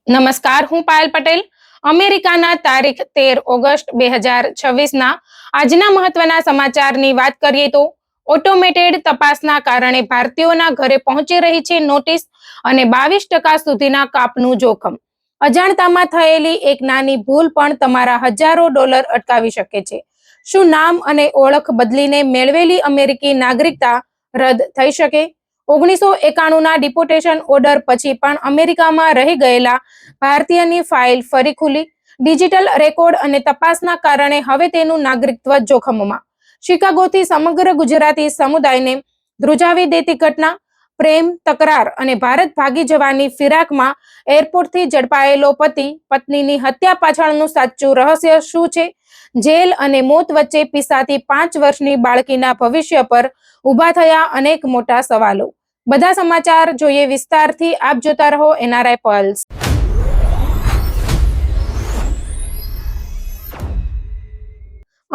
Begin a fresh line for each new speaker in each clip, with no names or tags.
નમસ્કાર, હું પાયલ પટેલ. અમેરિકાના તારીખ 13 ઓગસ્ટ 2026 આજના મહત્વના સમાચારની વાત કરીએ તો ઓટોમેટેડ તપાસના કારણે ભારતીયોના ઘરે પહોંચી રહી છે નોટિસ અને 22% સુધીના કાપનું જોખમ. અજાણતામાં થયેલી એક નાની ભૂલ પણ તમારા હજારો ડોલર અટકાવી શકે છે. શું નામ અને ઓળખ બદલીને મેળવેલી અમેરિકી નાગરિકતા રદ થઈ શકે? 1991ના ડિપોર્ટેશન ઓર્ડર પછી પણ અમેરિકામાં રહી ગયેલા ભારતીયની ફાઇલ ફરી ખુલી. ડિજિટલ રેકોર્ડ અને તપાસના કારણે હવે તેનું નાગરિકત્વ જોખમમાં. શિકાગોથી સમગ્ર ગુજરાતી સમુદાયને ધ્રુજાવી દેતી ઘટના. પ્રેમ, તકરાર અને ભારત ભાગી જવાની ફિરાકમાં એરપોર્ટથી ઝડપાયેલો પતિ પત્નીની હત્યા પાછળનું સાચું રહસ્ય શું છે? જેલ અને મોત વચ્ચે પીસાતી 5 વર્ષની બાળકીના ભવિષ્ય પર ઊભા થયા અનેક મોટા સવાલો. બધા સમાચાર જોઈએ વિસ્તારથી. આપ જોતા રહો એનઆરઆઈ પલ્સ.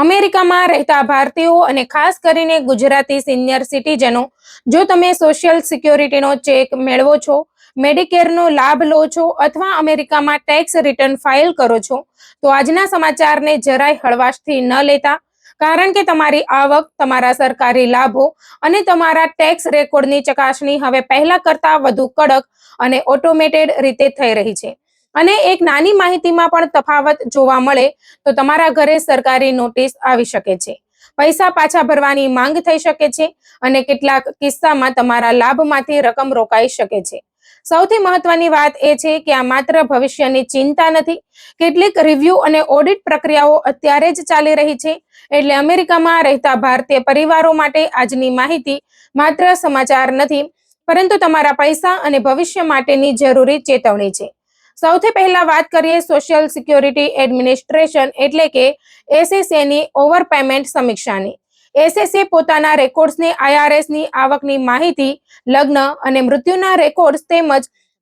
અમેરિકામાં રહેતા ભારતીયો અને ખાસ કરીને ગુજરાતી સિનિયર સિટીઝનો, જો તમે સોશિયલ સિક્યોરિટીનો ચેક મેળવો છો, મેડિકેરનો લાભ લો છો અથવા અમેરિકામાં ટેક્સ રિટર્ન ફાઇલ કરો છો, તો આજના સમાચારને જરાય હળવાશથી ન લેતા. કારણ કે તમારી આવક, તમારા સરકારી લાભો અને તમારા ટેક્સ રેકોર્ડની ચકાસણી હવે પહેલા કરતાં વધુ કડક અને ઓટોમેટેડ રીતે થઈ રહી છે. અને એક નાની માહિતીમાં પણ તફાવત જોવા મળે તો તમારા ઘરે સરકારી નોટિસ આવી શકે છે, પૈસા પાછા ભરવાની માંગ થઈ શકે છે અને કેટલાક કિસ્સામાં તમારા લાભમાંથી રકમ રોકાઈ શકે છે. સૌથી મહત્વની વાત એ છે કે આ માત્ર ભવિષ્યની ચિંતા નથી. કેટલીક રિવ્યુ અને ઓડિટ પ્રક્રિયાઓ અત્યારે જ ચાલી રહી છે. એટલે અમેરિકામાં રહેતા ભારતીય પરિવારો માટે આજની માહિતી માત્ર સમાચાર નથી, પરંતુ તમારા પૈસા અને ભવિષ્ય માટેની જરૂરી ચેતવણી છે. સૌથી પહેલા વાત કરીએ સોશિયલ સિક્યોરિટી એડમિનિસ્ટ્રેશન એટલે કે એસએસએની ઓવરપેમેન્ટ સમીક્ષાની. એસએસએ પોતાના રેકોર્ડ્સને આઈઆરએસની આવકની માહિતી, લગ્ન અને મૃત્યુના રેકોર્ડ્સ તેમજ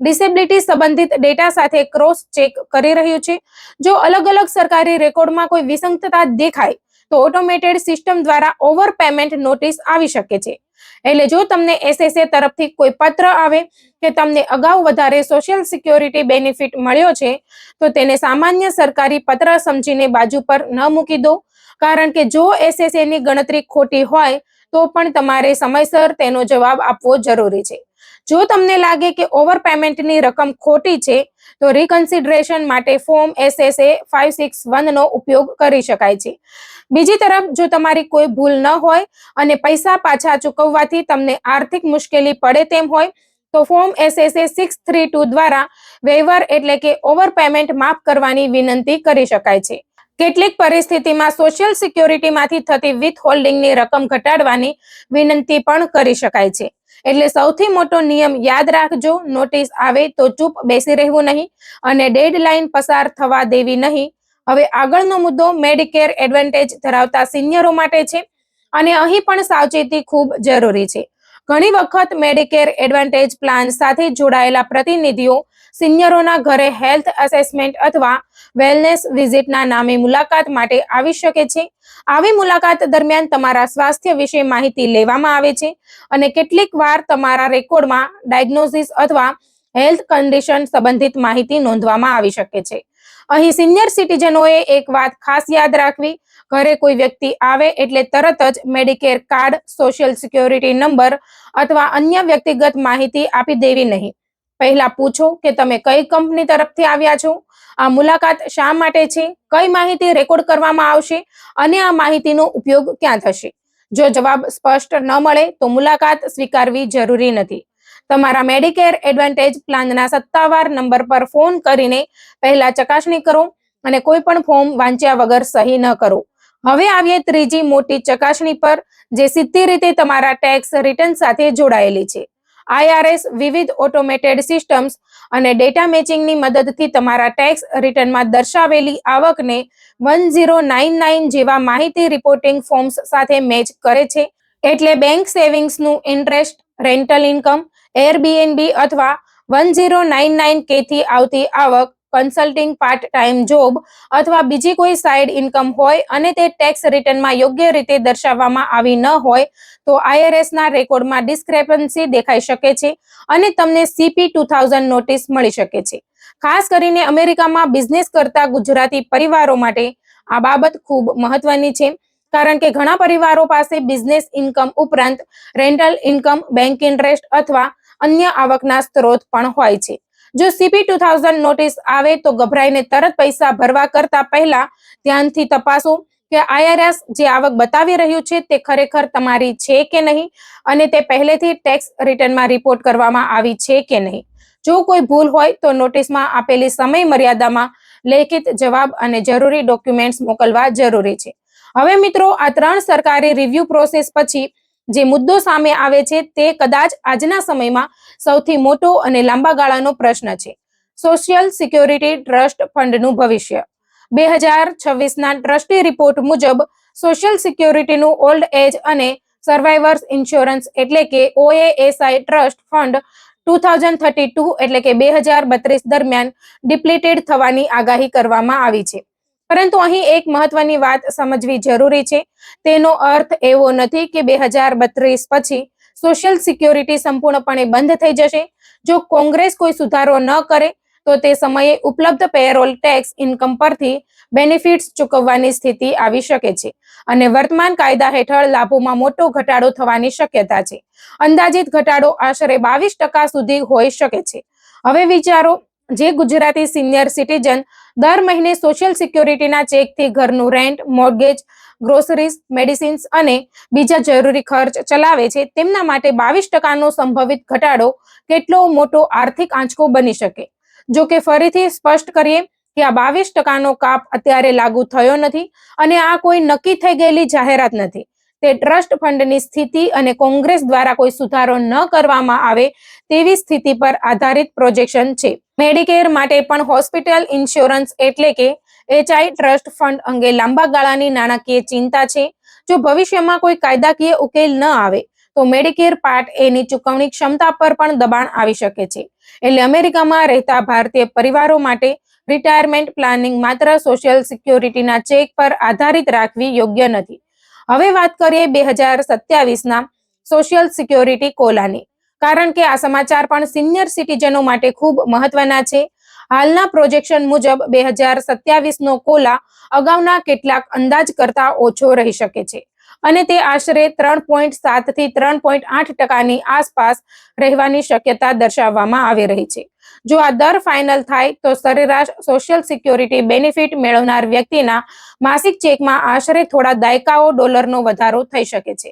ડિસેબિલિટી સંબંધિત ડેટા સાથે ક્રોસ ચેક કરી રહ્યું છે. જો અલગ અલગ સરકારી રેકોર્ડમાં કોઈ વિસંગતતા દેખાય તો ઓટોમેટેડ સિસ્ટમ દ્વારા ઓવરપેમેન્ટ નોટિસ આવી શકે છે. એટલે જો તમને એસએસએ તરફથી કોઈ પત્ર આવે કે તમને અગાઉ વધારે સોશિયલ સિક્યોરિટી બેનિફિટ મળ્યો છે, તો તેને સામાન્ય સરકારી પત્ર સમજીને બાજુ પર ન મૂકી દો. કારણ કે જો એસએસએની ગણતરી ખોટી હોય તો પણ તમારે સમયસર તેનો જવાબ આપવો જરૂરી છે. જો તમને લાગે કે ઓવરપેમેન્ટની રકમ ખોટી છે તો રિકન્સિડરેશન માટે ફોર્મ એસએસએ 561નો ઉપયોગ કરી શકાય છે. બીજી તરફ જો તમારી કોઈ ભૂલ ન હોય અને પૈસા પાછા ચૂકવવાથી તમને આર્થિક મુશ્કેલી પડે તેમ હોય તો ફોર્મ એસએસએ 632 દ્વારા વેવર એટલે કે ઓવરપેમેન્ટ માફ કરવાની વિનંતી કરી શકાય છે. કેટલીક પરિસ્થિતિમાં સોશિયલ સિક્યોરિટીમાંથી થતી વિથહોલ્ડિંગની રકમ ઘટાડવાની વિનંતી પણ કરી શકાય છે. એટલે સૌથી મોટો નિયમ યાદ રાખજો, નોટિસ આવે તો ચૂપ બેસી રહેવું નહીં અને ડેડલાઇન પસાર થવા દેવી નહીં. હવે આગળનો મુદ્દો મેડિકેર એડવાન્ટેજ ધરાવતા સિનિયરો માટે છે અને અહીં પણ સાવચેતી ખૂબ જરૂરી છે. ઘણી વખત મેડિકેર એડવાન્ટેજ પ્લાન સાથે જોડાયેલા પ્રતિનિધિઓ સિનિયરોના ઘરે હેલ્થ એસેસમેન્ટ અથવા વેલનેસ વિઝિટના નામે મુલાકાત માટે આવી શકે છે. આવી મુલાકાત દરમિયાન તમારા સ્વાસ્થ્ય વિશે માહિતી લેવામાં આવે છે અને કેટલીક વાર તમારા રેકોર્ડમાં ડાયગ્નોસિસ અથવા હેલ્થ કન્ડિશન સંબંધિત માહિતી નોંધવામાં આવી શકે છે. અહીં સિનિયર સિટીઝનોએ એક વાત ખાસ યાદ રાખવી, ઘરે કોઈ વ્યક્તિ આવે એટલે તરત જ Medicare card, social security number અથવા અન્ય વ્યક્તિગત માહિતી આપી દેવી નહીં. પહેલા પૂછો કે તમે કઈ કંપની તરફથી આવ્યા છો, આ મુલાકાત શા માટે છે, કઈ માહિતી રેકોર્ડ કરવામાં આવશે અને આ માહિતીનો ઉપયોગ ક્યાં થશે. જો જવાબ સ્પષ્ટ ન મળે તો મુલાકાત સ્વીકારવી જરૂરી નથી. તમારા મેડિકેર એડવાન્ટેજ પ્લાનના સત્તાવાર નંબર પર ફોન કરીને પહેલા ચકાસણી કરો અને કોઈ પણ ફોર્મ વાંચ્યા વગર સહી ન કરો. હવે આવીએ ત્રીજી મોટી ચકાસણી પર, જે સીધી રીતે તમારા ટેક્સ રિટર્ન સાથે જોડાયેલી છે. આઈઆરએસ વિવિધ ઓટોમેટેડ સિસ્ટમ્સ અને ડેટા મેચિંગની મદદથી તમારા ટેક્સ રિટર્નમાં દર્શાવેલી આવકને 1099 જેવા માહિતી રિપોર્ટિંગ ફોર્મ્સ સાથે મેચ કરે છે. એટલે બેંક સેવિંગ્સનું ઇન્ટરેસ્ટ, રેન્ટલ ઇન્કમ, એરબીએનબી અથવા 1099 કે થી આવતી આવક કન્સલ્ટિંગ, પાર્ટ ટાઈમ જોબ અથવા બીજી કોઈ સાઇડ ઇન્કમ હોય અને તે ટેક્સ રિટર્નમાં યોગ્ય રીતે દર્શાવવામાં આવી ન હોય તો IRSના રેકોર્ડમાં ડિસ્ક્રેપન્સી દેખાઈ શકે છે અને તમને CP2000 નોટિસ મળી શકે છે. ખાસ કરીને અમેરિકામાં બિઝનેસ કરતા ગુજરાતી પરિવારો માટે આ બાબત ખૂબ મહત્વની છે, કારણ કે ઘણા પરિવારો પાસે બિઝનેસ ઇન્કમ ઉપરાંત રેન્ટલ ઇન્કમ, બેંક ઇન્ટરેસ્ટ અથવા અન્ય આવકના સ્ત્રોત પણ હોય છે. જો CP2000 નોટિસ આવે તો ગભરાઈને તરત પૈસા ભરવા કરતા પહેલા ધ્યાનથી તપાસો કે IRS જે આવક બતાવી રહ્યું છે તે ખરેખર તમારી છે કે નહીં અને તે પહેલેથી ટેક્સ રિટર્નમાં રિપોર્ટ કરવામાં આવી છે કે નહીં. જો કોઈ ભૂલ હોય તો નોટિસમાં આપેલી સમય મર્યાદામાં લેખિત જવાબ અને જરૂરી ડોક્યુમેન્ટ્સ મોકલવા જરૂરી છે. હવે મિત્રો, આ 3 સરકારી રિવ્યુ પ્રોસેસ પછી જે મુદ્દો સામે આવે છે તે કદાચ આજના સમયમાં સૌથી મોટો અને લાંબા ગાળાનો પ્રશ્ન છે: સોશિયલ સિક્યોરિટી ટ્રસ્ટ ફંડનું ભવિષ્ય. 2026ના ટ્રસ્ટી રિપોર્ટ મુજબ સોશિયલ સિક્યોરિટીનું ઓલ્ડ એજ અને સર્વાઈવર્સ ઇન્સ્યોરન્સ એટલે કે OASI ટ્રસ્ટ ફંડ 2032 એટલે કે 2032 દરમિયાન ડિપ્લીટેડ થવાની આગાહી કરવામાં આવી છે. પરંતુ અહીં એક મહત્વની વાત સમજવી જરૂરી છે. તેનો અર્થ એવો નથી કે 2032 પછી સોશિયલ સિક્યોરિટી સંપૂર્ણપણે બંધ થઈ જશે. જો કોંગ્રેસ કોઈ સુધારો ન કરે તો તે સમયે ઉપલબ્ધ પેરોલ ટેક્સ ઇન્કમ પરથી બેનિફિટ્સ ચૂકવવાની સ્થિતિ આવી શકે છે અને વર્તમાન કાયદા હેઠળ લાભોમાં મોટો ઘટાડો થવાની શક્યતા છે. અંદાજિત ઘટાડો આશરે 22% સુધી હોઈ શકે છે. હવે વિચારો, જે ગુજરાતી સિનિયર સિટીઝન દર મહિને સોશિયલ સિક્યોરિટીના ચેકથી ઘરનું રેન્ટ, મોર્ગેજ, ગ્રોસરીઝ, મેડિસિન્સ અને બીજા જરૂરી ખર્ચ ચલાવે છે, તેમના માટે 22%નો સંભવિત ઘટાડો કેટલો મોટો આર્થિક આંચકો બની શકે. જો કે ફરીથી સ્પષ્ટ કરીએ કે આ 22%નો કાપ અત્યારે લાગુ થયો નથી અને આ કોઈ નક્કી થઈ ગયેલી જાહેરાત નથી. તે ટ્રસ્ટ ફંડની સ્થિતિ અને કોંગ્રેસ દ્વારા કોઈ સુધારો ન કરવામાં આવે તેવી સ્થિતિ પર આધારિત પ્રોજેક્શન છે. મેડિકેર માટે પણ હોસ્પિટલ ઇન્સ્યોરન્સ એટલે કે HI ટ્રસ્ટ ફંડ અંગે લાંબા ગાળાની નાણાકીય ચિંતા છે. જો ભવિષ્યમાં કોઈ કાયદાકીય ઉકેલ ન આવે તો મેડિકેર પાર્ટ A ની ચૂકવણી ક્ષમતા પર પણ દબાણ આવી શકે છે. એટલે અમેરિકામાં રહેતા ભારતીય પરિવારો માટે રિટાયરમેન્ટ પ્લાનિંગ માત્ર સોશિયલ સિક્યોરિટીના ચેક પર આધારિત રાખવી યોગ્ય નથી. હવે વાત કરીએ 2027ના સોશિયલ સિક્યોરિટી કોલાની, કારણ કે આ સમાચાર પણ સિનિયર સિટીઝનો માટે ખૂબ મહત્વના છે. હાલના પ્રોજેક્શન મુજબ 2027નો કોલા અગાઉના કેટલાક અંદાજ કરતા ઓછો રહી શકે છે અને તે આશરે 3.7 થી 3.8%ની આસપાસ રહેવાની શક્યતા દર્શાવવામાં આવી રહી છે. જો આ દર ફાઇનલ થાય તો સરેરાશ સોશિયલ સિક્યોરિટી બેનિફિટ મેળવનાર વ્યક્તિના માસિક ચેકમાં આશરે થોડા દાયકાઓ ડોલરનો વધારો થઈ શકે છે.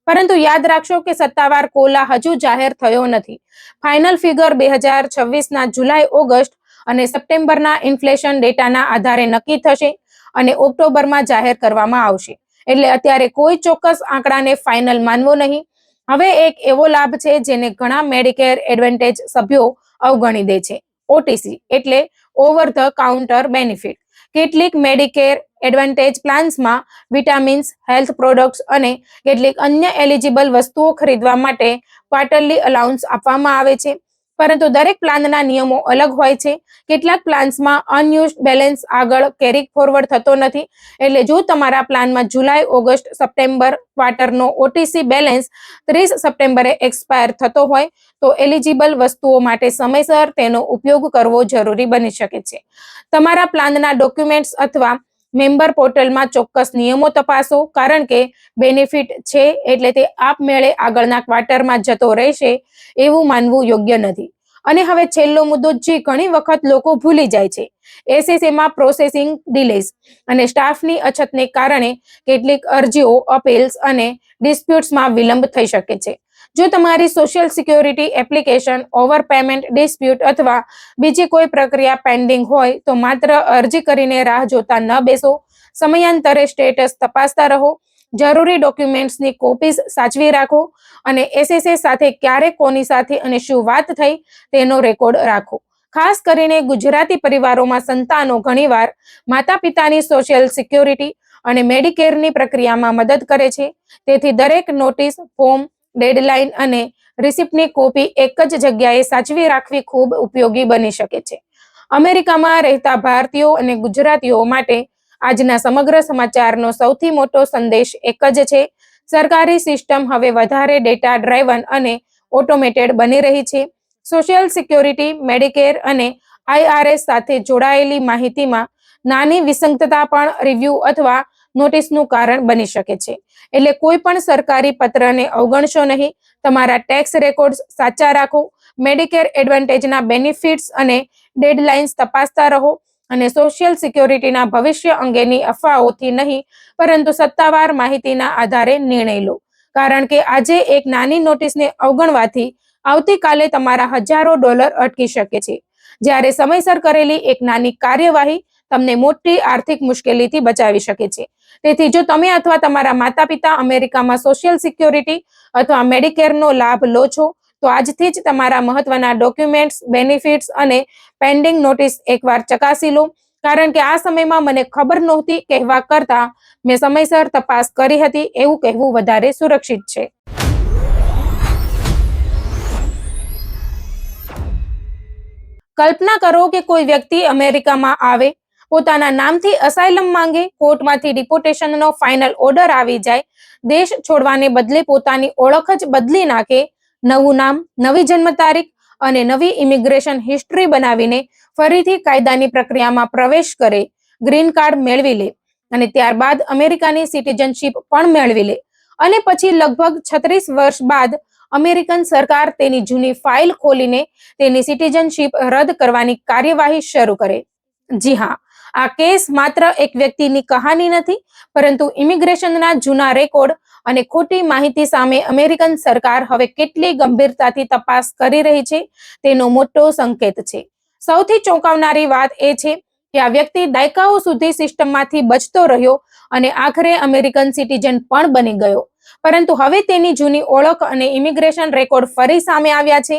પરંતુ યાદ રાખશો કે સત્તાવાર કોલા હજુ જાહેર થયો નથી. ફાઇનલ ફિગર 2026ના જુલાઈ, ઓગસ્ટ અને સપ્ટેમ્બરના ઇન્ફ્લેશન ડેટાના આધારે નક્કી થશે અને ઓક્ટોબરમાં જાહેર કરવામાં આવશે. એટલે અત્યારે કોઈ ચોક્કસ આંકડાને ફાઇનલ માનવો નહીં. હવે એક એવો લાભ છે જેને ઘણા મેડિકેર એડવાન્ટેજ સભ્યો અવગણી દે છે: OTC એટલે ઓવર ધ કાઉન્ટર બેનિફિટ. કેટલીક મેડિકેર એડવાન્ટેજ પ્લાન્સમાં વિટામિન્સ, હેલ્થ પ્રોડક્ટ્સ અને કેટલીક અન્ય એલિજિબલ વસ્તુઓ ખરીદવા માટે ક્વાર્ટરલી અલાઉન્સ આપવામાં આવે છે. પરંતુ દરેક પ્લાનના નિયમો અલગ હોય છે. કેટલાક પ્લાન્સમાં અનયુઝડ બેલેન્સ આગળ કેરી ફોરવર્ડ થતો નથી. એટલે જો તમારા પ્લાનમાં જુલાઈ, ઓગસ્ટ, સપ્ટેમ્બર ક્વાર્ટરનો OTC બેલેન્સ 30 સપ્ટેમ્બરે એક્સપાયર થતો હોય તો એલિજિબલ વસ્તુઓ માટે સમયસર તેનો ઉપયોગ કરવો જરૂરી બની શકે છે. તમારા પ્લાનના ડોક્યુમેન્ટ્સ અથવા મેમ્બર પોર્ટલમાં ચોક્કસ નિયમો તપાસો, કારણ કે બેનિફિટ છે એટલે તે આપમેળે આગળના ક્વાર્ટરમાં જતો રહેશે એવું માનવું યોગ્ય નથી. અને હવે છેલ્લો મુદ્દો જે ઘણી વખત લોકો ભૂલી જાય છે: SSAમાં પ્રોસેસિંગ ડિલેઝ અને સ્ટાફની અછતને કારણે કેટલીક અરજીઓ, અપીલ્સ અને ડિસ્પ્યુટ્સમાં વિલંબ થઈ શકે છે. જો તમારી સોશિયલ સિક્યોરિટી એપ્લિકેશન, ઓવરપેમેન્ટ ડિસ્પ્યુટ અથવા બીજી કોઈ પ્રક્રિયા પેન્ડિંગ હોય તો માત્ર અરજી કરીને રાહ જોતા ન બેસો. સમયાંતરે સ્ટેટસ તપાસતા રહો, જરૂરી ડોક્યુમેન્ટ્સની કોપીઝ સાચવી રાખો અને SSA સાથે ક્યારે, કોની સાથે અને શું વાત થઈ તેનો રેકોર્ડ રાખો. ખાસ કરીને ગુજરાતી પરિવારોમાં સંતાનો ઘણીવાર માતા પિતાની સોશિયલ સિક્યોરિટી અને મેડિકેરની પ્રક્રિયામાં મદદ કરે છે. તેથી દરેક નોટિસ, ફોર્મ, ડેડલાઇન અને રિસિપ્ટની કોપી એક જ જગ્યાએ સાચવી રાખવી ખૂબ ઉપયોગી બની શકે છે. અમેરિકામાં રહેતા ભારતીયો અને ગુજરાતીઓ માટે આજના સમગ્ર સમાચારનો સૌથી મોટો સંદેશ એક જ છે. સરકારી સિસ્ટમ હવે વધારે ડેટા ડ્રાઇવન અને ઓટોમેટેડ બની રહી છે. સોશિયલ સિક્યોરિટી, મેડિકેર અને IRS સાથે જોડાયેલી માહિતીમાં નાની વિસંગતતા પણ રિવ્યુ અથવા નોટિસનું કારણ બની શકે છે. એટલે કોઈ પણ સરકારી પત્રને અવગણશો નહીં. તમારા ટેક્સ રેકોર્ડ્સ સાચા રાખો. મેડિકેર એડવાન્ટેજના બેનિફિટ્સ અને ડેડલાઇન્સ તપાસતા રહો અને સોશિયલ સિક્યોરિટીના ભવિષ્ય અંગેની અફવાઓથી નહીં પરંતુ સત્તાવાર માહિતીના આધારે નિર્ણય લો. કારણ કે આજે એક નાની નોટિસને અવગણવાથી આવતીકાલે તમારા હજારો ડોલર અટકી શકે છે, જ્યારે સમયસર કરેલી એક નાની કાર્યવાહી તમને મોટી આર્થિક મુશ્કેલીથી બચાવી શકે છે. તેથી જો તમે અથવા તમારા માતા પિતા અમેરિકામાં સોશિયલ સિક્યોરિટી અથવા મેડિકેરનો લાભ લો છો, તો આજથી જ તમારા મહત્વના ડોક્યુમેન્ટ્સ, બેનિફિટ્સ અને પેન્ડિંગ નોટિસ એકવાર ચકાસી લો. કારણ કે આ સમયમાં મને ખબર નહોતી કહેવા કરતાં મેં સમયસર તપાસ કરી હતી એવું કહેવું વધારે સુરક્ષિત છે. કલ્પના કરો કે કોઈ વ્યક્તિ અમેરિકામાં આવે, પોતાના નામથી અસાયલમ માંગે, કોર્ટમાંથી ડિપોર્ટેશનનો ફાઇનલ ઓર્ડર આવી જાય, દેશ છોડવાને બદલે પોતાની ઓળખ જ બદલી નાખે, નવું નામ, નવી જન્મ તારીખ અને નવી ઇમિગ્રેશન હિસ્ટ્રી બનાવીને ફરીથી કાયદાની પ્રક્રિયામાં પ્રવેશ કરે, ગ્રીન કાર્ડ મેળવી લે અને ત્યારબાદ અમેરિકાની સિટીઝનશીપ પણ મેળવી લે અને પછી લગભગ 36 વર્ષ બાદ અમેરિકન સરકાર તેની જૂની ફાઇલ ખોલીને તેની સિટીઝનશીપ રદ કરવાની કાર્યવાહી શરૂ કરે. જી હા, આ કેસ માત્ર એક વ્યક્તિની કહાની નથી, પરંતુ ઇમિગ્રેશનના જૂના રેકોર્ડ અને ખોટી માહિતી સામે અમેરિકન સરકાર હવે કેટલી ગંભીરતાથી તપાસ કરી રહી છે તેનો મોટો સંકેત છે. સૌથી ચોંકાવનારી વાત એ છે કે આ વ્યક્તિ દાયકાઓ સુધી સિસ્ટમમાંથી બચતો રહ્યો અને આખરે અમેરિકન સિટીઝન પણ બની ગયો. પરંતુ હવે તેની જૂની ઓળખ અને ઇમિગ્રેશન રેકોર્ડ ફરી સામે આવ્યા છે.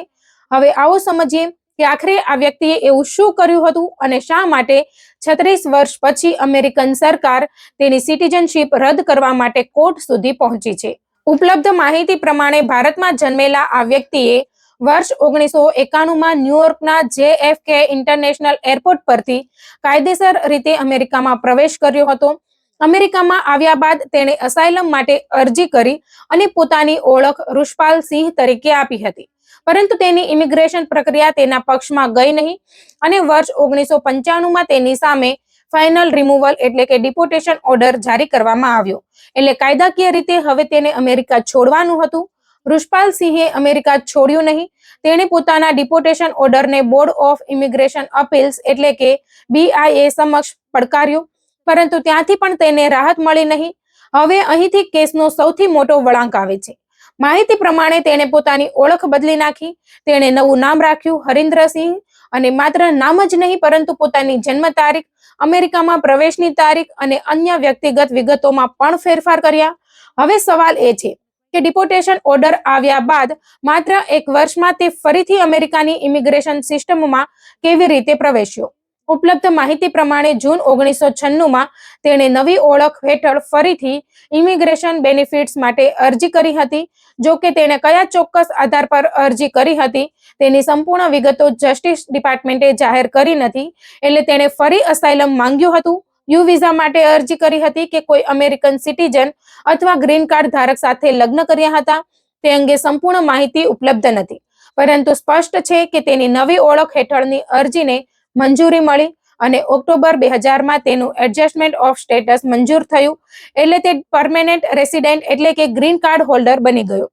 હવે આવો સમજીએ કે આખરે આ વ્યક્તિએ એવું શું કર્યું હતું અને શા માટે 36 વર્ષ પછી અમેરિકન સરકાર તેની સિટીઝનશીપ રદ કરવા માટે કોર્ટ સુધી પહોંચી છે. ઉપલબ્ધ માહિતી પ્રમાણે ભારતમાં જન્મેલા આ વ્યક્તિએ વર્ષ 1991માં ન્યુયોર્કના JFK ઇન્ટરનેશનલ એરપોર્ટ પરથી કાયદેસર રીતે અમેરિકામાં પ્રવેશ કર્યો હતો. અમેરિકામાં આવ્યા બાદ તેણે અસાયલમ માટે અરજી કરી અને પોતાની ઓળખ ઋષપાલ સિંહ તરીકે આપી હતી. પરંતુ તેની ઇમિગ્રેશન પ્રક્રિયા તેના પક્ષમાં ગઈ નહીં અને વર્ષ 1995માં તેની સામે ફાઇનલ રિમૂવલ એટલે કે ડિપોર્ટેશન ઓર્ડર જારી કરવામાં આવ્યો. એટલે કાયદાકીય રીતે હવે તેને અમેરિકા છોડવાનું હતું. ઋષપાલ સિંહે અમેરિકા છોડ્યું નહીં. તેણે પોતાના ડિપોર્ટેશન ઓર્ડરને બોર્ડ ઓફ ઇમિગ્રેશન અપીલ્સ એટલે કે BIA સમક્ષ પડકાર્યો, પરંતુ ત્યાંથી પણ તેને રાહત મળી નહીં. હવે અહીંથી કેસનો સૌથી મોટો વળાંક આવે છે. માહિતી પ્રમાણે તેણે પોતાની ઓળખ બદલી નાખી. તેણે નવું નામ રાખ્યું હરિન્દ્રસિંહ અને માત્ર નામ જ નહીં પરંતુ પોતાની જન્મ તારીખ, અમેરિકામાં પ્રવેશની તારીખ અને અન્ય વ્યક્તિગત વિગતોમાં પણ ફેરફાર કર્યા. હવે સવાલ એ છે કે ડિપોર્ટેશન ઓર્ડર આવ્યા બાદ માત્ર એક વર્ષમાં તે ફરીથી અમેરિકાની ઇમિગ્રેશન સિસ્ટમમાં કેવી રીતે પ્રવેશ્યો. ઉપલબ્ધ માહિતી પ્રમાણે જૂન 1996માં તેણે નવી ઓળખ હેઠળ ફરીથી ઇમિગ્રેશન બેનિફિટ્સ માટે અરજી કરી હતી. જો કે તેણે કયા ચોક્કસ આધાર પર અરજી કરી હતી તેની સંપૂર્ણ વિગતો જસ્ટિસ ડિપાર્ટમેન્ટે જાહેર કરી નથી. એટલે તેણે ફરી અસાયલમ માંગ્યું હતું, યુ વિઝા માટે અરજી કરી હતી કે કોઈ અમેરિકન સિટીઝન અથવા ગ્રીન કાર્ડ ધારક સાથે લગ્ન કર્યા હતા. તે અંગે સંપૂર્ણ માહિતી ઉપલબ્ધ નથી, પરંતુ સ્પષ્ટ છે કે તેની નવી ઓળખ હેઠળની અરજીને મંજૂરી મળી અને ઓક્ટોબર 2000માં તેનું એડજસ્ટમેન્ટ ઓફ સ્ટેટસ મંજૂર થયું. એટલે તે પરમેનન્ટ રેસિડેન્ટ એટલે કે ગ્રીન કાર્ડ હોલ્ડર બની ગયો.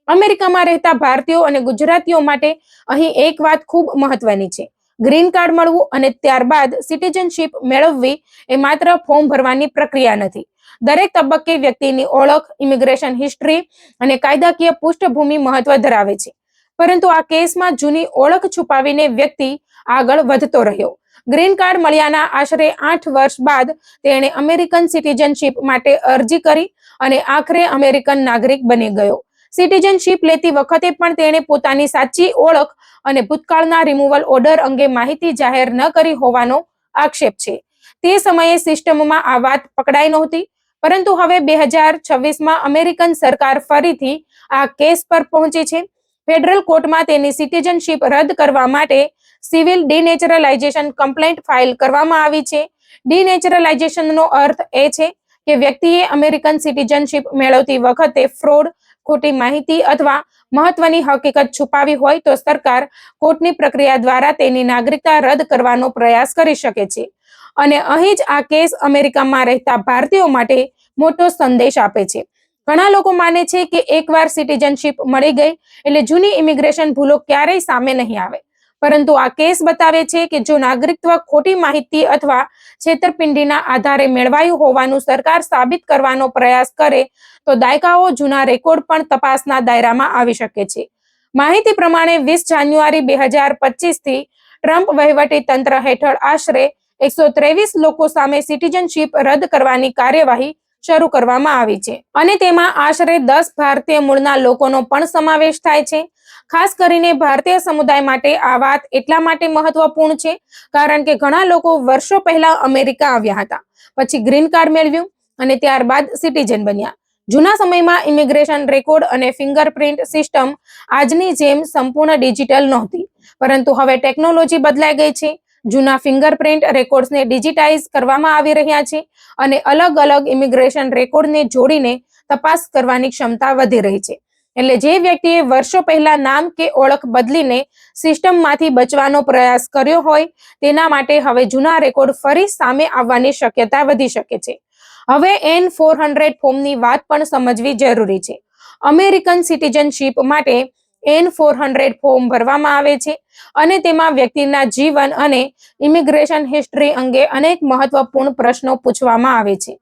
અમેરિકામાં રહેતા ભારતીયો અને ગુજરાતીઓ માટે અહીં એક વાત ખૂબ મહત્વની છે. ગ્રીન કાર્ડ મળવું અને ત્યારબાદ સિટીઝનશીપ મેળવવી એ માત્ર ફોર્મ ભરવાની પ્રક્રિયા નથી. દરેક તબક્કે વ્યક્તિની ઓળખ, ઇમિગ્રેશન હિસ્ટ્રી અને કાયદાકીય પૃષ્ઠભૂમિ મહત્વ ધરાવે છે. પરંતુ આ કેસમાં જૂની ઓળખ છુપાવીને વ્યક્તિ આગળ વધતો રહ્યો. ગ્રીન કાર્ડ મળ્યાના આશરે 8 વર્ષ બાદ તેણે અમેરિકન સિટીઝનશીપ માટે અરજી કરી અને આખરે અમેરિકન નાગરિક બની ગયો. સિટીઝનશીપ લેતી વખતે પણ તેણે પોતાની સાચી ઓળખ અને ભૂતકાળના રિમૂવલ ઓર્ડર અંગે માહિતી જાહેર ન કરી હોવાનો આક્ષેપ છે. તે સમયે સિસ્ટમમાં આ વાત પકડાઈ નહોતી, પરંતુ હવે 2026માં અમેરિકન સરકાર ફરીથી આ કેસ પર પહોંચી છે. ફેડરલ કોર્ટમાં તેની સિટીઝનશીપ રદ કરવા માટે સિવિલ ડિનેચરલાઇઝેશન કમ્પ્લેન્ટ ફાઇલ કરવામાં આવી છે. ડિનેચરલાઇઝેશનનો અર્થ એ છે કે વ્યક્તિએ અમેરિકન સિટીઝનશીપ મેળવતી વખતે ફ્રોડ, ખોટી માહિતી અથવા મહત્વની હકીકત છુપાવી હોય તો સરકાર કોર્ટની પ્રક્રિયા દ્વારા તેની નાગરિકતા રદ કરવાનો પ્રયાસ કરી શકે છે. અને અહીં જ આ કેસ અમેરિકામાં રહેતા ભારતીયો માટે મોટો સંદેશ આપે છે. ઘણા લોકો માને છે કે એકવાર સિટીઝનશીપ મળી ગઈ એટલે જૂની ઇમિગ્રેશન ભૂલો ક્યારેય સામે નહીં આવે. પરંતુ આ કેસ બતાવે છે કે જો નાગરિકત્વ ખોટી માહિતી અથવા છેતરપિંડીના આધારે મેળવાયું હોવાનું સરકાર સાબિત કરવાનો પ્રયાસ કરે તો દાયકાઓ જૂના રેકોર્ડ પણ તપાસના દાયરામાં આવી શકે છે. માહિતી પ્રમાણે 20 જાન્યુઆરી 2025 થી ટ્રમ્પ વહીવટી તંત્ર હેઠળ આશરે 123 લોકો સામે સિટીઝનશીપ રદ કરવાની કાર્યવાહી શરૂ કરવામાં આવી છે અને તેમાં આશરે 10 ભારતીય મૂળના લોકોનો પણ સમાવેશ થાય છે. ખાસ કરીને ભારતીય સમુદાય માટે આ વાત એટલા માટે મહત્વપૂર્ણ છે કારણ કે ઘણા લોકો વર્ષો પહેલા અમેરિકા આવ્યા હતા, પછી ગ્રીન કાર્ડ મેળવ્યું અને ત્યારબાદ સિટીઝન બન્યા. જૂના સમયમાં ઇમિગ્રેશન રેકોર્ડ અને ફિંગરપ્રિન્ટ સિસ્ટમ આજની જેમ સંપૂર્ણ ડિજિટલ નહોતી, પરંતુ હવે ટેકનોલોજી બદલાઈ ગઈ છે. જૂના ફિંગરપ્રિન્ટ રેકોર્ડ્સને ડિજિટાઇઝ કરવામાં આવી રહ્યા છે અને અલગ અલગ ઇમિગ્રેશન રેકોર્ડને જોડીને તપાસ કરવાની ક્ષમતા વધી રહી છે. એટલે જે વ્યક્તિએ વર્ષો પહેલા નામ કે ઓળખ બદલીને સિસ્ટમમાંથી બચવાનો પ્રયાસ કર્યો હોય તેના માટે હવે જૂના રેકોર્ડ ફરી સામે આવવાની શક્યતા વધી શકે છે. હવે N-400 ફોર્મની વાત પણ સમજવી જરૂરી છે. અમેરિકન સિટીઝનશીપ માટે N-400 ફોર્મ ભરવામાં આવે છે અને તેમાં વ્યક્તિના જીવન અને ઇમિગ્રેશન હિસ્ટ્રી અંગે અનેક મહત્વપૂર્ણ પ્રશ્નો પૂછવામાં આવે છે.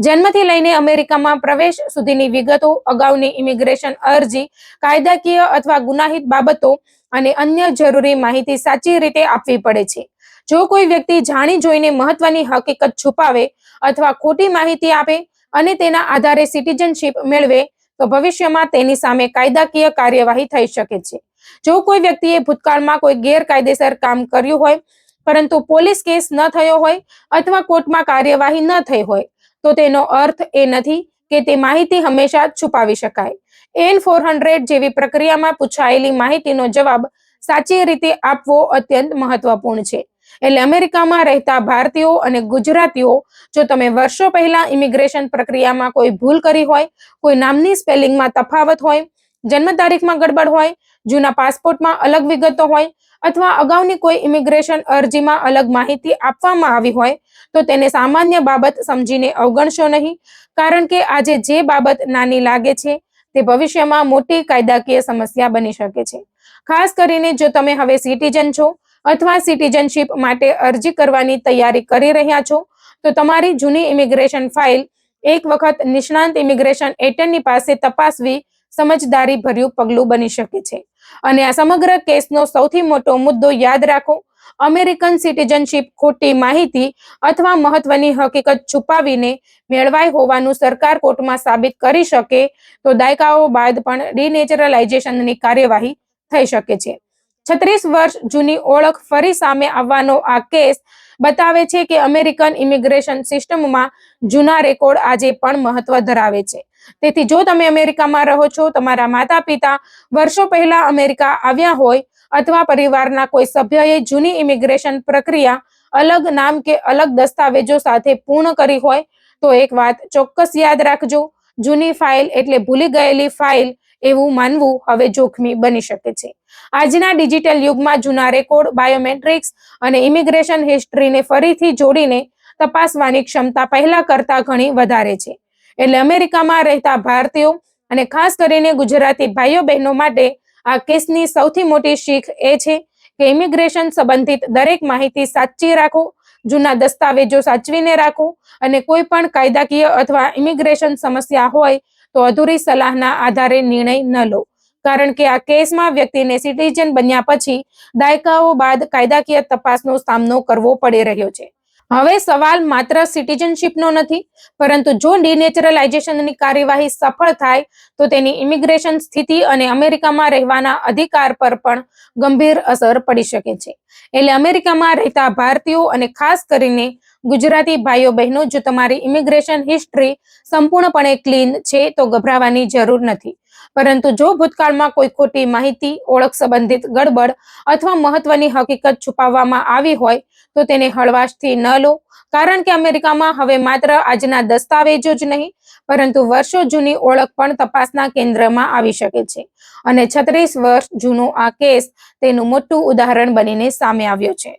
જન્મથી લઈને અમેરિકામાં પ્રવેશ સુધીની વિગતો, અગાઉની ઇમિગ્રેશન અરજી, કાયદાકીય અથવા ગુનાહિત બાબતો અને અન્ય જરૂરી માહિતી સાચી રીતે આપવી પડે છે. જો કોઈ વ્યક્તિ જાણી જોઈને મહત્વની હકીકત છુપાવે અથવા ખોટી માહિતી આપે અને તેના આધારે સિટીઝનશીપ મેળવે તો ભવિષ્યમાં તેની સામે કાયદાકીય કાર્યવાહી થઈ શકે છે. જો કોઈ વ્યક્તિએ ભૂતકાળમાં કોઈ ગેરકાયદેસર કામ કર્યું હોય પરંતુ પોલીસ કેસ ન થયો હોય અથવા કોર્ટમાં કાર્યવાહી ન થઈ હોય તો તેનો અર્થ એ નથી કે તે માહિતી હંમેશા છુપાવી શકાય. N-400 જેવી પ્રક્રિયામાં પૂછાયેલી માહિતીનો જવાબ સાચી રીતે આપવો અત્યંત મહત્વપૂર્ણ છે. એટલે અમેરિકામાં રહેતા ભારતીયો અને ગુજરાતીઓ, જો તમે વર્ષો પહેલા ઇમિગ્રેશન પ્રક્રિયામાં કોઈ ભૂલ કરી હોય, કોઈ નામની સ્પેલિંગમાં તફાવત હોય, જન્મ તારીખમાં ગડબડ હોય, જૂના પાસપોર્ટમાં અલગ વિગતો હોય અથવા અગાઉની કોઈ ઇમિગ્રેશન અરજીમાં અલગ માહિતી આપવામાં આવી હોય તો તેને સામાન્ય બાબત સમજીને અવગણશો નહીં, કારણ કે આજે જે બાબત નાની લાગે છે તે ભવિષ્યમાં મોટી કાયદાકીય સમસ્યા બની શકે છે. ખાસ કરીને જો તમે હવે સિટીઝન છો અથવા સિટીઝનશીપ માટે અરજી કરવાની તૈયારી કરી રહ્યા છો તો તમારી જૂની ઇમિગ્રેશન ફાઇલ એક વખત નિષ્ણાંત ઇમિગ્રેશન એટર્ની પાસે તપાસવી સમજદારી ભર્યું પગલું બની શકે છે. અને આ સમગ્ર કેસનો સૌથી મોટો મુદ્દો યાદ રાખો, અમેરિકન સિટીઝનશીપ ખોટી માહિતી અથવા મહત્વની હકીકત છુપાવીને મેળવાઈ હોવાનું સરકાર કોર્ટમાં સાબિત કરી શકે તો દાયકાઓ બાદ પણ ડિનેચરલાઇઝેશનની કાર્યવાહી થઈ શકે છે. 36 વર્ષ જૂની ઓળખ ફરી સામે આવવાનો આ કેસ બતાવે છે કે અમેરિકન ઇમિગ્રેશન સિસ્ટમમાં જૂના રેકોર્ડ આજે પણ મહત્વ ધરાવે છે. તેથી જો તમે અમેરિકામાં રહો છો, તમારા માતા પિતા વર્ષો પહેલા અમેરિકા આવ્યા હોય અથવા પરિવારના કોઈ સભ્યએ જૂની ઇમિગ્રેશન પ્રક્રિયા અલગ નામ કે અલગ દસ્તાવેજો સાથે પૂર્ણ કરી હોય તો એક વાત ચોક્કસ યાદ રાખજો, જૂની ફાઇલ એટલે ભૂલી ગયેલી ફાઇલ એવું માનવું હવે જોખમી બની શકે છે. આજના ડિજિટલ યુગમાં જૂના રેકોર્ડ, બાયોમેટ્રિક્સ અને ઇમિગ્રેશન હિસ્ટ્રીને ફરીથી જોડીને તપાસવાની ક્ષમતા પહેલા કરતાં ઘણી વધારે છે. એટલે અમેરિકામાં રહેતા ભારતીયો અને ખાસ કરીને ગુજરાતી ભાઈઓ બહેનો માટે આ કેસની સૌથી મોટી શીખ એ છે કે ઇમિગ્રેશન સંબંધિત દરેક માહિતી સાચી રાખો, જૂના દસ્તાવેજો સાચવીને રાખો અને કોઈ પણ કાયદાકીય અથવા ઇમિગ્રેશન સમસ્યા હોય તો અધૂરી સલાહના આધારે નિર્ણય ન લો, કારણ કે આ કેસમાં વ્યક્તિને સિટીઝન બન્યા પછી દાયકાઓ બાદ કાયદાકીય તપાસનો સામનો કરવો પડી રહ્યો છે. હવે સવાલ માત્ર સિટીઝનશીપનો નથી, પરંતુ જો ડિનેચરલાઇઝેશનની કાર્યવાહી સફળ થાય તો તેની ઇમિગ્રેશન સ્થિતિ અને અમેરિકામાં રહેવાના અધિકાર પર પણ ગંભીર અસર પડી શકે છે. એટલે અમેરિકામાં રહેતા ભારતીયો અને ખાસ કરીને ગુજરાતી ભાઈઓ બહેનો, જો તમારી ઇમિગ્રેશન હિસ્ટ્રી સંપૂર્ણપણે ક્લીન છે તો ગભરાવાની જરૂર નથી. પરંતુ જો ભૂતકાળમાં કોઈ ખોટી માહિતી, ઓળખ સંબંધિત ગડબડ અથવા મહત્વની હકીકત છુપાવવામાં આવી હોય તો તેને હળવાશથી ન લો, કારણ કે અમેરિકામાં હવે માત્ર આજના દસ્તાવેજો જ નહીં પરંતુ વર્ષો જૂની ઓળખ પણ તપાસના કેન્દ્રમાં આવી શકે છે. અને 36 વર્ષ જૂનો આ કેસ તેનું મોટું ઉદાહરણ બનીને સામે આવ્યો છે.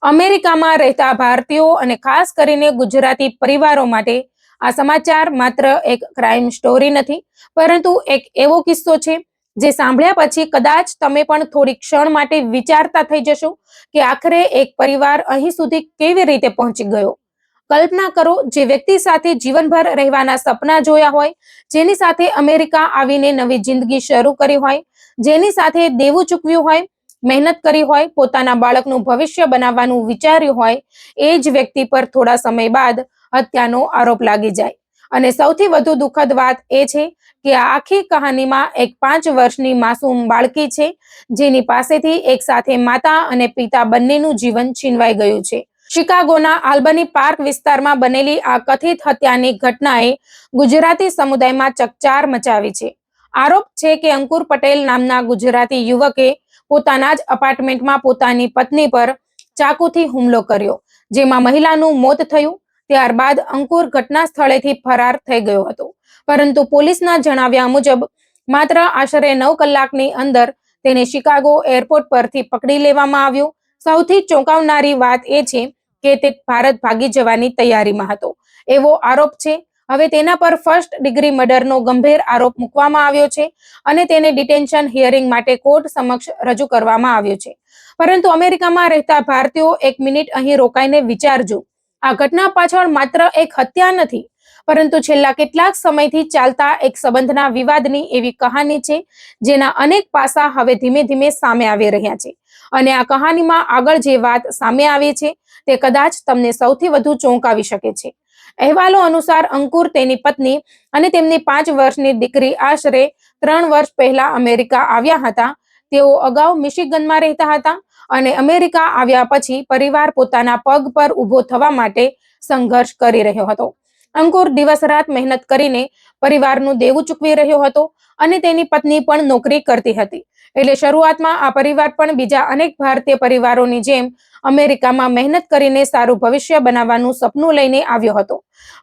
અમેરિકામાં રહેતા ભારતીયો અને ખાસ કરીને ગુજરાતી પરિવારો માટે આ સમાચાર માત્ર એક ક્રાઇમ સ્ટોરી નથી, પરંતુ એક એવો કિસ્સો છે જે સાંભળ્યા પછી કદાચ તમે પણ થોડી ક્ષણ માટે વિચારતા થઈ જશો કે આખરે એક પરિવાર અહીં સુધી કેવી રીતે પહોંચી ગયો. કલ્પના કરો, જે વ્યક્તિ સાથે જીવનભર રહેવાના સપના જોયા હોય, જેની સાથે અમેરિકા આવીને નવી જિંદગી શરૂ કરી હોય, જેની સાથે દેવું ચૂકવ્યું હોય, મહેનત કરી હોય, પોતાના બાળકનું ભવિષ્ય બનાવવાનું વિચાર્યું હોય, એ જ વ્યક્તિ પર થોડા સમય બાદ હત્યાનો આરોપ લાગી જાય. અને સૌથી વધુ દુઃખદ વાત એ છે કે આ આખી કહાનીમાં એક 5 વર્ષની માસૂમ બાળકી છે, જેની પાસેથી એક સાથે માતા અને પિતા બંનેનું જીવન છીનવાઈ ગયું છે. શિકાગોના આલ્બની પાર્ક વિસ્તારમાં બનેલી આ કથિત હત્યાની ઘટનાએ ગુજરાતી સમુદાયમાં ચકચાર મચાવી છે. આરોપ છે કે અંકુર પટેલ નામના ગુજરાતી યુવકે પોતાના જ અપાર્ટમેન્ટમાં પોતાની પત્ની પર ચાકુથી હુમલો કર્યો, જેમાં મહિલાનું મોત થયું. ત્યારબાદ અંકુર ઘટના સ્થળેથી ફરાર થઈ ગયો હતો, પરંતુ પોલીસના જણાવ્યા મુજબ માત્ર આશરે 9 કલાકની અંદર તેને શિકાગો એરપોર્ટ પરથી પકડી લેવામાં આવ્યો. સૌથી ચોંકાવનારી વાત એ છે કે તે ભારત ભાગી જવાની તૈયારીમાં હતો એવો આરોપ છે. હવે તેના પર ફર્સ્ટ ડિગ્રી મર્ડરનો ગંભીર આરોપ મૂકવામાં આવ્યો છે અને તેને ડિટેન્શન હિયરિંગ માટે કોર્ટ સમક્ષ રજૂ કરવામાં આવ્યો છે. પરંતુ અમેરિકામાં રહેતા ભારતીયો એક મિનિટ અહીં રોકાઈને વિચારજો. આ ઘટના પાછળ માત્ર એક હત્યા નથી, પરંતુ છેલ્લા કેટલાક સમયથી ચાલતા એક સંબંધના વિવાદની એવી કહાની છે જેના અનેક પાસા હવે ધીમે ધીમે સામે આવી રહ્યા છે. અને આ કહાનીમાં આગળ જે વાત સામે આવી છે તે કદાચ તમને સૌથી વધુ ચોંકાવી શકે છે. અહેવાલો અનુસાર અંકુર, તેની પત્ની અને તેમની 5 વર્ષની દીકરી આશરે 3 વર્ષ પહેલા અમેરિકા આવ્યા હતા. તેઓ અગાઉ મિશિગનમાં રહેતા હતા અને અમેરિકા આવ્યા પછી પરિવાર પોતાના પગ પર ઊભો થવા માટે સંઘર્ષ કરી રહ્યો હતો. અંકુર દિવસ રાત મહેનત કરીને પરિવારનું દેવું ચૂકવી રહ્યો હતો અને તેની પત્ની પણ નોકરી કરતી હતી. એટલે શરૂઆતમાં આ પરિવાર પણ બીજા અનેક ભારતીય પરિવારોની જેમ અમેરિકામાં મહેનત કરીને સારું ભવિષ્ય બનાવવાનું સપનું લઈને આવ્યો હતો.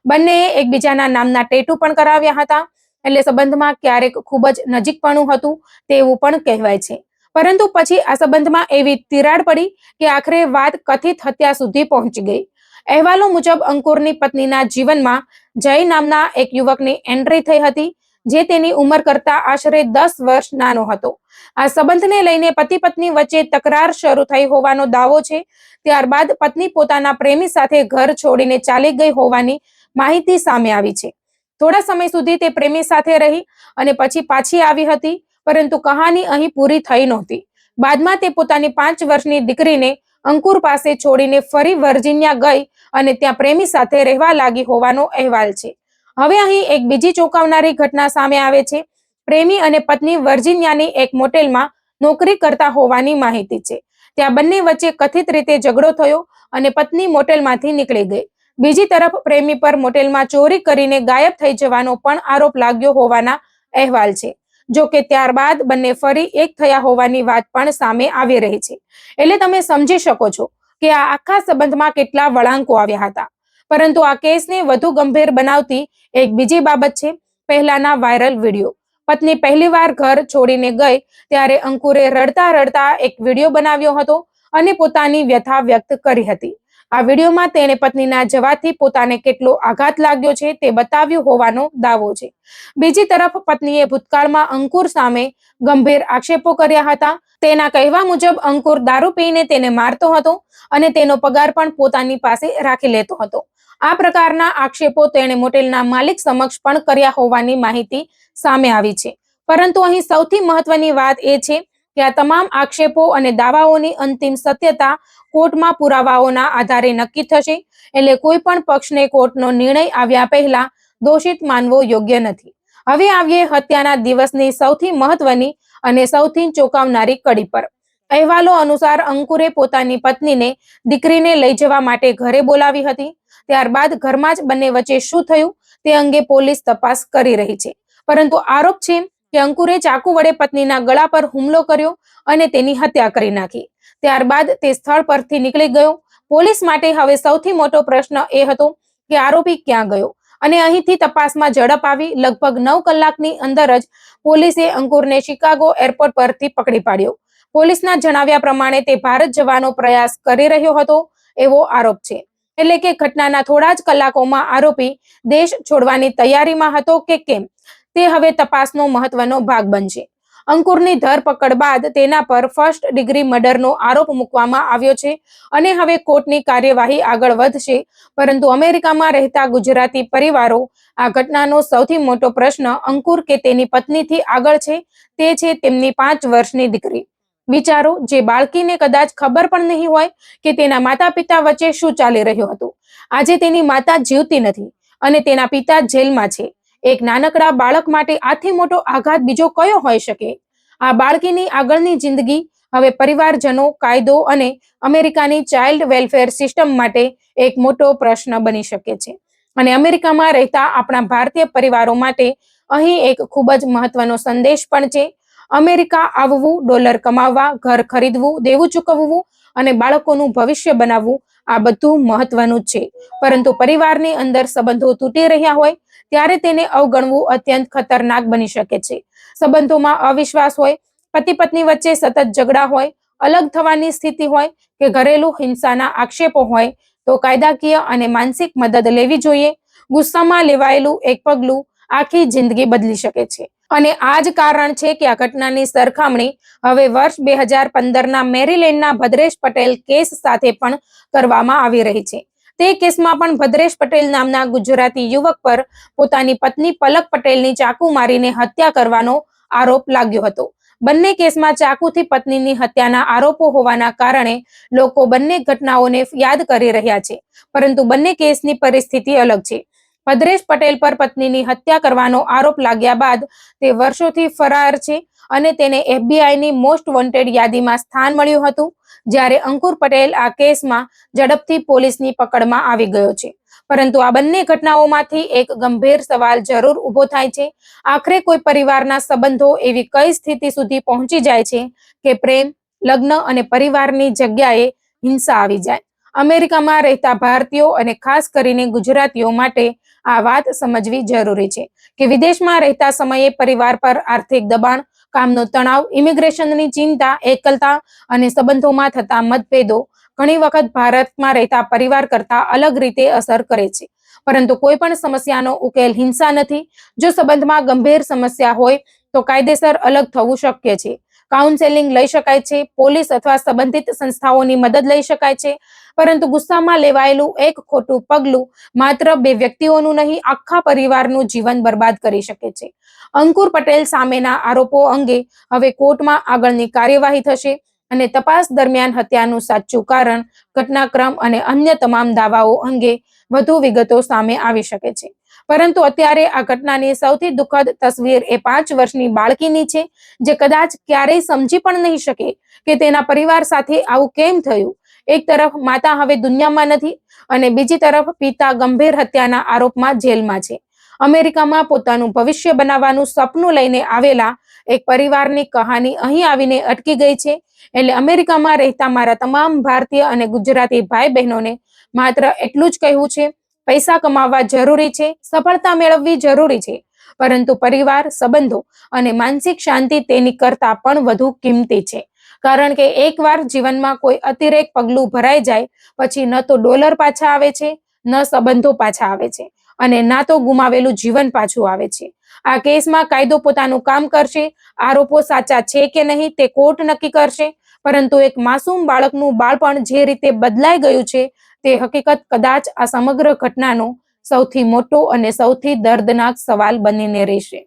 બંનેએ એકબીજાના નામના ટેટુ પણ કરાવ્યા હતા, એટલે સંબંધમાં ક્યારેક ખૂબ જ નજીકપણું હતું તેવું પણ કહેવાય છે. પરંતુ પછી આ સંબંધમાં એવી તિરાડ પડી કે આખરે વાત કથિત હત્યા સુધી પહોંચી ગઈ. અહેવાલો મુજબ અંકુરની પત્નીના જીવનમાં જય નામના એક યુવકની એન્ટ્રી થઈ હતી, જે તેની ઉંમર કરતા આશરે 10 વર્ષ નાનો હતો. આ સંબંધને લઈને પતિ પત્ની વચ્ચે તકરાર શરૂ થઈ હોવાનો દાવો છે. ત્યારબાદ પત્ની પોતાના પ્રેમી સાથે ઘર છોડીને ચાલી ગઈ હોવાની માહિતી સામે આવી છે. થોડા સમય સુધી તે પ્રેમી સાથે રહી અને પછી પાછી આવી હતી, પરંતુ કહાની અહીં પૂરી થઈ નહોતી. બાદમાં તે પોતાની 5 વર્ષની દીકરીને અંકુર પાસે છોડીને ફરી વર્જિનિયા ગઈ અને ત્યાં પ્રેમી સાથે રહેવા લાગી હોવાનો અહેવાલ છે. હવે અહીં એક બીજી ચોંકાવનારી ઘટના સામે આવે છે. પ્રેમી અને પત્ની વર્જિનિયાની એક મોટેલમાં નોકરી કરતા હોવાની માહિતી છે. ત્યાં બંને વચ્ચે કથિત રીતે ઝઘડો થયો અને પત્ની મોટેલમાંથી નીકળી ગઈ. બીજી તરફ પ્રેમી પર મોટેલમાં ચોરી કરીને ગાયબ થઈ જવાનો પણ આરોપ લાગ્યો હોવાના અહેવાલ છે. જો કે ત્યારબાદ બંને ફરી એક થયા હોવાની વાત પણ સામે આવી રહી છે. એટલે તમે સમજી શકો છો કે આ આખા સંબંધમાં કેટલા વળાંકો આવ્યા હતા. પરંતુ આ કેસને વધુ ગંભીર બનાવતી એક બીજી બાબત છે પહેલાના વાયરલ વિડીયો. પત્ની પહેલીવાર ઘર છોડીને ગઈ ત્યારે અંકુરે રડતા રડતા એક વિડીયો બનાવ્યો હતો અને પોતાની વ્યથા વ્યક્ત કરી હતી. આ વિડીયોમાં તેણે પત્નીના જવાથી પોતાને કેટલો આઘાત લાગ્યો છે તે બતાવ્યું હોવાનો દાવો છે. બીજી તરફ પત્નીએ ભૂતકાળમાં અંકુર સામે ગંભીર આક્ષેપો કર્યા હતા. તેના કહેવા મુજબ અંકુર દારૂ પીને તેને મારતો હતો અને તેનો પગાર પણ પોતાની પાસે રાખી લેતો હતો. આ પ્રકારના આક્ષેપો તેણે મોટેલના માલિક સમક્ષ પણ કર્યા હોવાની માહિતી સામે આવી છે. પરંતુ અહીં સૌથી મહત્વની વાત એ છે કે આ તમામ આક્ષેપો અને દાવાઓની અંતિમ સત્યતા કોર્ટમાં પુરાવાઓના આધારે નક્કી થશે. એટલે કોઈ પણ પક્ષને કોર્ટનો નિર્ણય આવ્યા પહેલા દોષિત માનવો યોગ્ય નથી. હવે આવીએ હત્યાના દિવસની સૌથી મહત્વની અને સૌથી ચોંકાવનારી કડી પર. અહેવાલો અનુસાર અંકુરે પોતાની પત્નીને દીકરીને લઈ જવા માટે ઘરે બોલાવી હતી. ત્યારબાદ ઘરમાં જ બંને વચ્ચે શું થયું તે અંગે પોલીસ તપાસ કરી રહી છે. પરંતુ આરોપ છે કે અંકુરે ચાકુ વડે પત્નીના ગળા પર હુમલો કર્યો અને તેની હત્યા કરી નાખી. ત્યારબાદ તે સ્થળ પરથી નીકળી ગયો. પોલીસ માટે હવે સૌથી મોટો પ્રશ્ન એ હતો કે આરોપી ક્યાં ગયો અને અહીંથી તપાસમાં ઝડપ આવી. લગભગ 9 કલાકની અંદર જ પોલીસે અંકુરને શિકાગો એરપોર્ટ પરથી પકડી પાડ્યો. પોલીસના જણાવ્યા પ્રમાણે તે ભારત જવાનો પ્રયાસ કરી રહ્યો હતો એવો આરોપ છે. એટલે કે ઘટનાના થોડા જ કલાકોમાં આરોપી દેશ છોડવાની તૈયારીમાં હતો કે કેમ તે હવે તપાસનો મહત્વનો ભાગ બનશે. અંકુરની ધરપકડ બાદ તેના પર ફર્સ્ટ ડિગ્રી મર્ડરનો આરોપ મૂકવામાં આવ્યો છે અને હવે કોર્ટની કાર્યવાહી આગળ વધશે. પરંતુ અમેરિકામાં રહેતા ગુજરાતી પરિવારો આ ઘટનાનો સૌથી મોટો પ્રશ્ન અંકુર કે તેની પત્નીથી આગળ છે. તે છે તેમની 5 વર્ષની દીકરી. વિચારો, જે બાળકીને કદાચ ખબર પણ નહીં હોય કે તેના માતા પિતા વચ્ચે શું ચાલી રહ્યું હતું. આજે તેની માતા જીવતી નથી અને તેના પિતા જેલમાં છે. એક નાનકડા બાળક માટે આથી મોટો આઘાત બીજો કયો હોઈ શકે? આ બાળકીની આગળની જિંદગી હવે પરિવારજનો, કાયદો અને અમેરિકાની ચાઇલ્ડ વેલફેર સિસ્ટમ માટે એક મોટો પ્રશ્ન બની શકે છે. અને અમેરિકામાં રહેતા આપણા ભારતીય પરિવારો માટે અહીં એક ખૂબ જ મહત્વનો સંદેશ પણ છે. અમેરિકા આવવું, ડોલર કમાવવા, ઘર ખરીદવું, દેવું ચૂકવવું અને બાળકોનું ભવિષ્ય બનાવવું, આ બધું મહત્વનું જ છે. પરંતુ પરિવારની અંદર સંબંધો તૂટી રહ્યા હોય ત્યારે તેને અવગણવું અત્યંત ખતરનાક બની શકે છે. સંબંધોમાં અવિશ્વાસ હોય, પતિ પત્ની વચ્ચે સતત ઝઘડા હોય, અલગ થવાની સ્થિતિ હોય કે ઘરેલું હિંસાના આક્ષેપો હોય તો કાયદાકીય અને માનસિક મદદ લેવી જોઈએ. ગુસ્સામાં લેવાયેલું એક પગલું આખી જિંદગી બદલી શકે છે. અને આ જ કારણ છે કે આ ઘટનાની સરખામણી હવે વર્ષ 2015ના મેરીલેન્ડના ભદ્રેશ પટેલ કેસ સાથે પણ કરવામાં આવી રહી છે. તે કેસમાં પણ ભદ્રેશ પટેલ નામના ગુજરાતી યુવક પર પોતાની પત્ની પલક પટેલની ચાકુ મારીને હત્યા કરવાનો આરોપ લાગ્યો હતો. બંને કેસમાં ચાકુથી પત્નીની હત્યાના આરોપો હોવાના કારણે લોકો બંને ઘટનાઓને યાદ કરી રહ્યા છે. પરંતુ બંને કેસની પરિસ્થિતિ અલગ છે. ભદ્રેશ પટેલ પર પત્નીની હત્યા કરવાનો આરોપ લાગ્યા બાદ તે વર્ષોથી ફરાર છે અને તેને FBI મોસ્ટ વોન્ટેડ યાદીમાં સ્થાન મળ્યું હતું. જ્યારે અંકુર પટેલ આ કેસમાં ઝડપથી પોલીસની પકડમાં આવી ગયો છે. પરંતુ આ બંને ઘટનાઓમાંથી એક ગંભીર સવાલ જરૂર ઊભો થાય છે. આખરે કોઈ પરિવારના સંબંધો એવી કઈ સ્થિતિ સુધી પહોંચી જાય છે કે પ્રેમ, લગ્ન અને પરિવારની જગ્યાએ હિંસા આવી જાય? અમેરિકામાં રહેતા ભારતીયો અને ખાસ કરીને ગુજરાતીઓ માટે આ વાત સમજવી જરૂરી છે કે વિદેશમાં રહેતા સમયે પરિવાર પર આર્થિક દબાણ, કામનો તણાવ, ઇમિગ્રેશનની ચિંતા, એકલતા અને સંબંધોમાં થતા મતભેદો ઘણી વખત ભારતમાં રહેતા પરિવાર કરતા અલગ રીતે અસર કરે છે. પરંતુ કોઈ પણ સમસ્યાનો ઉકેલ હિંસા નથી. જો સંબંધમાં ગંભીર સમસ્યા હોય તો કાયદેસર અલગ થવું શક્ય છે. કાઉન્સેલિંગ લઈ શકાય છે, પોલીસ અથવા સંબંધિત સંસ્થાઓની મદદ લઈ શકાય છે. પરંતુ ગુસ્સામાં લેવાયેલું એક ખોટું પગલું માત્ર 2 વ્યક્તિઓનું નહીં, આખા પરિવારનું જીવન બરબાદ કરી શકે છે. અંકુર પટેલ સામેના આરોપો અંગે હવે કોર્ટમાં આગળની કાર્યવાહી થશે અને તપાસ દરમિયાન હત્યાનું સાચું કારણ, ઘટનાક્રમ અને અન્ય તમામ દાવાઓ અંગે વધુ વિગતો સામે આવી શકે છે. પરંતુ અત્યારે આ ઘટનાની સૌથી દુઃખદ તસવીર એ 5 વર્ષની બાળકીની છે, જે કદાચ ક્યારેય સમજી પણ નહીં શકે કે તેના પરિવાર સાથે આવું કેમ થયું. એક તરફ માતા હવે દુનિયામાં નથી અને બીજી તરફ પિતા ગંભીર હત્યાના આરોપમાં જેલમાં છે. અમેરિકામાં પોતાનું ભવિષ્ય બનાવવાનું સપનું લઈને આવેલા એક પરિવારની કહાની અહીં આવીને અટકી ગઈ છે. એટલે અમેરિકામાં રહેતા મારા તમામ ભારતીય અને ગુજરાતી ભાઈ બહેનોને માત્ર એટલું જ કહેવું છે, પૈસા કમાવવા જરૂરી છે, સફળતા મેળવવી જરૂરી છે, પરંતુ પરિવાર, સંબંધો અને માનસિક શાંતિ તેની કરતાં પણ વધુ કિંમતી છે. કારણ કે એકવાર જીવનમાં કોઈ અતિરેક પગલું ભરાઈ જાય પછી ન તો ડોલર પાછા આવે છે, ન સંબંધો પાછા આવે છે અને ના તો ગુમાવેલું જીવન પાછું આવે છે. આ કેસમાં કાયદો પોતાનું કામ કરશે. આરોપો સાચા છે કે નહીં તે કોર્ટ નક્કી કરશે. પરંતુ એક માસૂમ બાળકનું બાળપણ જે રીતે બદલાઈ ગયું છે તે હકીકત કદાચ આ સમગ્ર ઘટનાનો સૌથી મોટો અને સૌથી દર્દનાક સવાલ બનીને રહેશે.